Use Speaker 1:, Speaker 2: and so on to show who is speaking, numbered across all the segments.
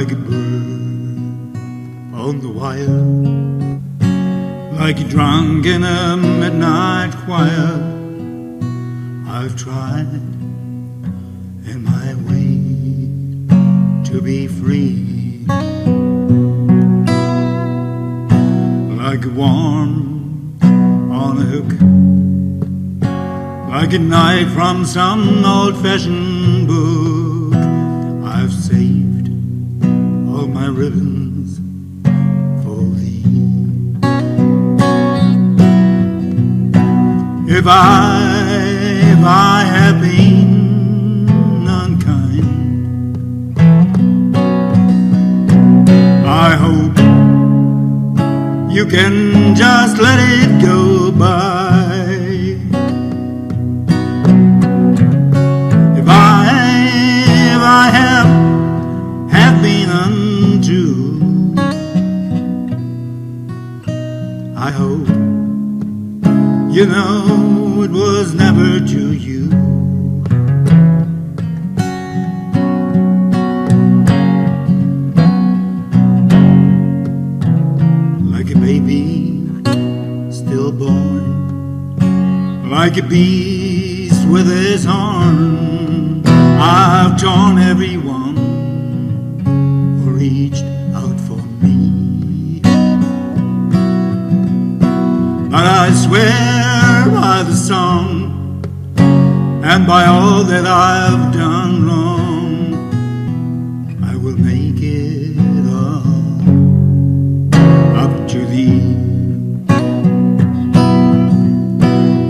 Speaker 1: like a bird on the wire, like a drunk in a midnight choir. I've tried in my way to be free, like a worm on a hook, like a knife from some old-fashioned book. I've saved all my ribbons for thee. If I have been unkind, I hope you can just let it go by. If I have been untrue, I hope you know it was never to you. Like a baby stillborn, like a beast with his horn, I've torn everyone who reached out for me. But I swear by the song and by all that I've done wrong, I will make it all up to thee.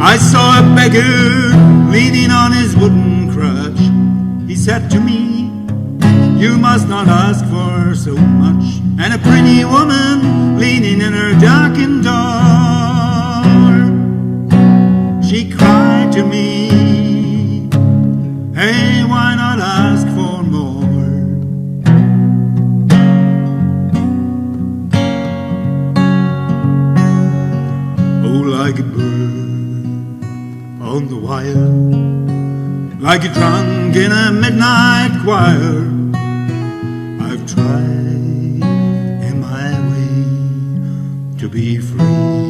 Speaker 1: I saw a beggar leaning on his wooden crutch. He said to me, "You must not ask for so much." And a pretty woman leaning in her darkened door, she cried to me, "Hey, why not ask for more?" Oh, like a bird on the wire, like a drunk in a midnight choir, I've tried in my way to be free.